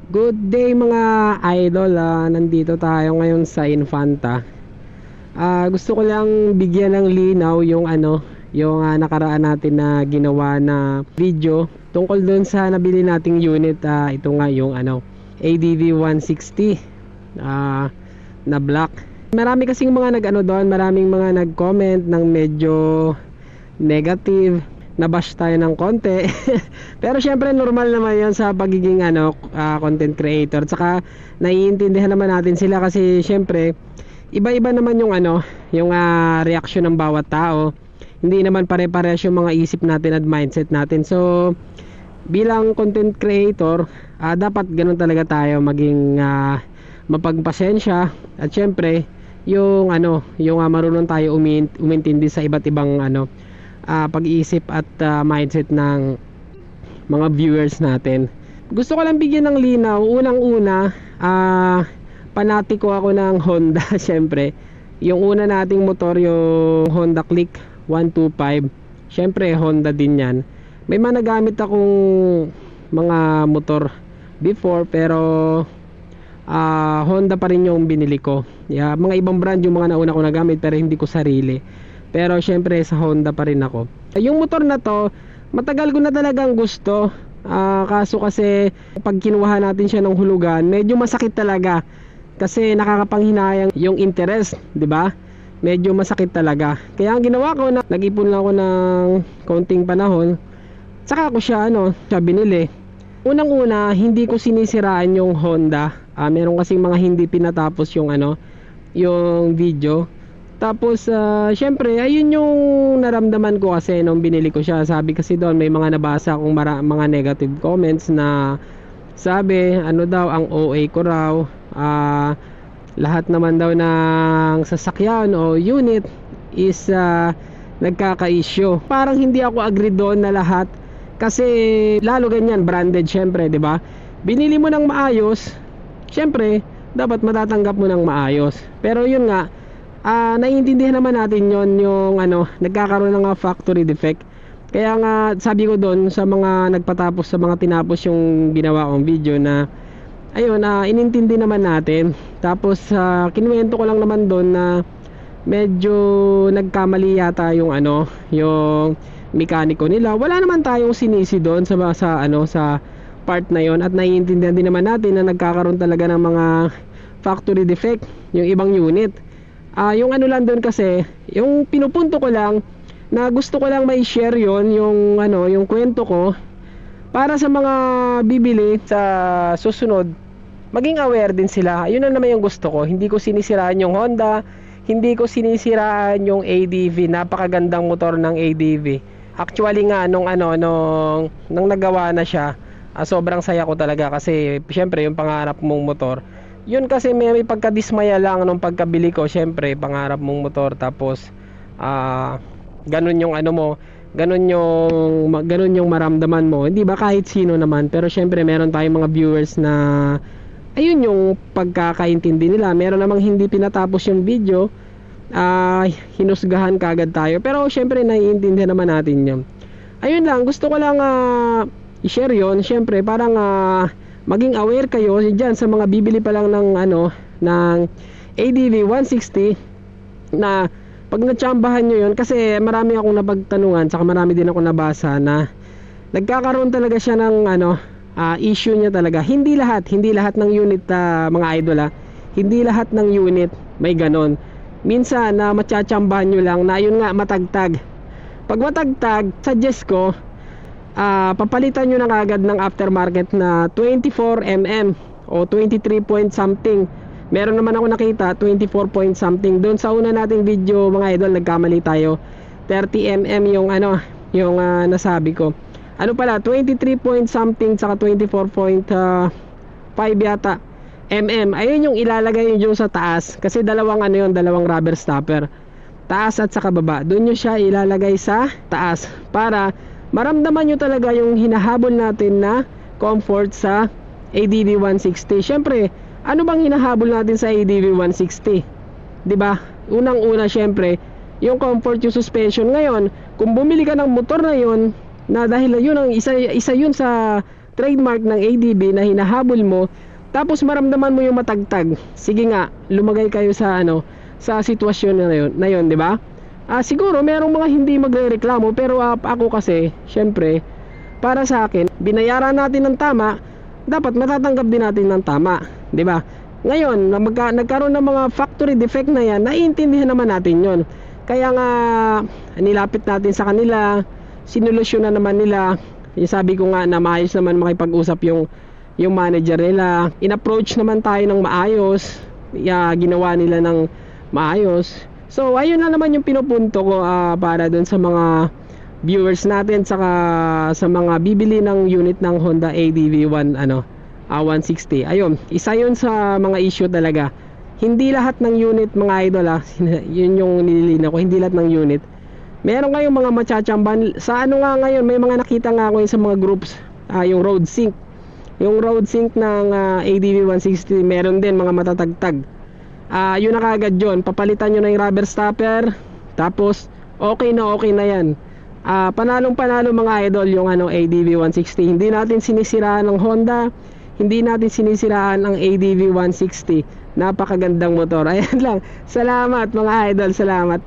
Good day mga idol, nandito tayo ngayon sa Infanta. Gusto ko lang bigyan ng linaw yung yung nakaraan natin na ginawa na video tungkol doon sa nabili nating unit. Ito nga yung ADV 160 na black. Marami kasing mga doon, maraming mga nag-comment ng medyo negative, nabash tayo ng konti. Pero syempre normal naman yan sa pagiging content creator. Tsaka naiintindihan naman natin sila kasi syempre iba-iba naman yung yung reaction ng bawat tao. Hindi naman pare-parehas yung mga isip natin at mindset natin. So bilang content creator, dapat ganun talaga tayo maging mapagpasensya. At syempre yung yung marunong tayo umintindi sa iba't ibang pag-iisip at mindset ng mga viewers natin. Gusto ko lang bigyan ng linaw. Unang-una, panatiko ako ng Honda. Syempre, yung una nating motor, yung Honda Click 125. Syempre, Honda din yan. May mga nagamit akong mga motor before, pero Honda pa rin yung binili ko. Mga ibang brand yung mga nauna ko nagamit, pero hindi ko sarili. Pero syempre sa Honda pa rin ako. Yung motor na to, matagal ko na talagang gusto. Kaso kasi pag kinuha natin siya ng hulugan, medyo masakit talaga. Kasi nakakapanghinayang yung interest, 'di ba? Medyo masakit talaga. Kaya ang ginawa ko, nag-ipon lang ako ng konting panahon. Saka ko siya binili. Unang-una, hindi ko sinisiraan yung Honda. Meron kasing mga hindi pinatapos yung yung video. Tapos syempre ayun yung naramdaman ko kasi nung binili ko siya. Sabi kasi doon may mga nabasa akong mga negative comments na sabi daw ang OA ko raw, lahat naman daw ng sasakyan o unit is nagkaka-issue. Parang hindi ako agree doon na lahat, kasi lalo ganyan branded syempre, 'di ba? Binili mo ng maayos, syempre dapat matatanggap mo ng maayos. Pero yun nga, naiintindihan naman natin yon yung nagkakaroon ng factory defect. Kaya nga sabi ko doon sa mga nagpatapos, sa mga tinapos yung ginawa kong video, na ayun, inintindi naman natin. Tapos kinuwento ko lang naman doon na medyo nagkamali yata yung yung mekaniko nila. Wala naman tayong sinisi doon sa part na yon, at naiintindihan din naman natin na nagkakaroon talaga ng mga factory defect yung ibang unit. Yung lang doon kasi, yung pinupunto ko lang na gusto ko lang may share yon, yung yung kwento ko, para sa mga bibili sa susunod, maging aware din sila. Yun na naman yung gusto ko. Hindi ko sinisiraan yung Honda, hindi ko sinisiraan yung ADV. Napakagandang motor ng ADV. Actually nga nung nagawa na siya, sobrang saya ko talaga kasi syempre yung pangarap mong motor. Yun kasi may pagkadismaya lang nung pagkabili ko. Syempre pangarap mong motor, tapos ganun yung ganun yung maramdaman mo, hindi ba, kahit sino naman. Pero syempre meron tayong mga viewers na ayun yung pagkakaintindi nila. Meron namang hindi pinatapos yung video, hinusgahan kagad tayo. Pero syempre naiintindihan naman natin yun. Ayun lang, gusto ko lang i-share yun. Syempre parang maging aware kayo dyan sa mga bibili pa lang ng ng ADV 160, na pag natsambahan nyo yun, kasi marami akong napagtanungan, saka marami din ako nabasa na nagkakaroon talaga siya ng issue niya talaga. Hindi lahat ng unit, mga idol, hindi lahat ng unit may ganon. Minsan na matsatsambahan nyo lang na yun nga, matagtag. Pag matagtag, suggest ko, papalitan nyo na agad ng aftermarket na 24mm o 23 point something. Meron naman ako nakita 24 point something. Doon sa una nating video, mga idol, nagkamali tayo. 30mm yung yung nasabi ko. 23 point something saka 24.5 yata mm. Ayun yung ilalagay nyo sa taas, kasi dalawang dalawang rubber stopper, taas at saka baba. Doon nyo siya ilalagay sa taas para maramdaman nyo talaga yung hinahabol natin na comfort sa ADV 160. Syempre, ano bang hinahabol natin sa ADV 160? 'Di ba? Unang-una syempre, yung comfort, yung suspension. Ngayon, kung bumili ka ng motor na 'yon, na dahil yun ang isa yun sa trademark ng ADV na hinahabol mo, tapos maramdaman mo yung matagtag, sige nga, lumagay kayo sa sa sitwasyon na yun, di ba? Siguro merong mga hindi magrereklamo, pero ako kasi, syempre, para sa akin, binayaran natin ng tama, dapat matatanggap din natin ng tama, di ba? Ngayon, nagkaroon ng mga factory defect na yan, naiintindihan naman natin yon. Kaya nga, nilapit natin sa kanila, sinolusyonan naman nila. Sabi ko nga na maayos naman makipag-usap yung manager nila. In-approach naman tayo ng maayos, ginawa nila ng maayos. So ayun na naman yung pinupunto ko para dun sa mga viewers natin, saka sa mga bibili ng unit ng Honda ADV 160. Ayun, isa yun sa mga issue talaga. Hindi lahat ng unit mga idol, yun yung nililinaw ko, hindi lahat ng unit. Meron kayong mga machachamban sa nga ngayon, may mga nakita nga ako sa mga groups, yung road sync. Yung road sync ng ADV 160, meron din mga matatagtag. Yun na kagad yun, papalitan nyo na yung rubber stopper, tapos okay na yan. Panalong panalo mga idol yung ADV 160. Hindi natin sinisiraan ng Honda, hindi natin sinisiraan ang ADV 160. Napakagandang motor. Ayan lang, salamat mga idol, salamat.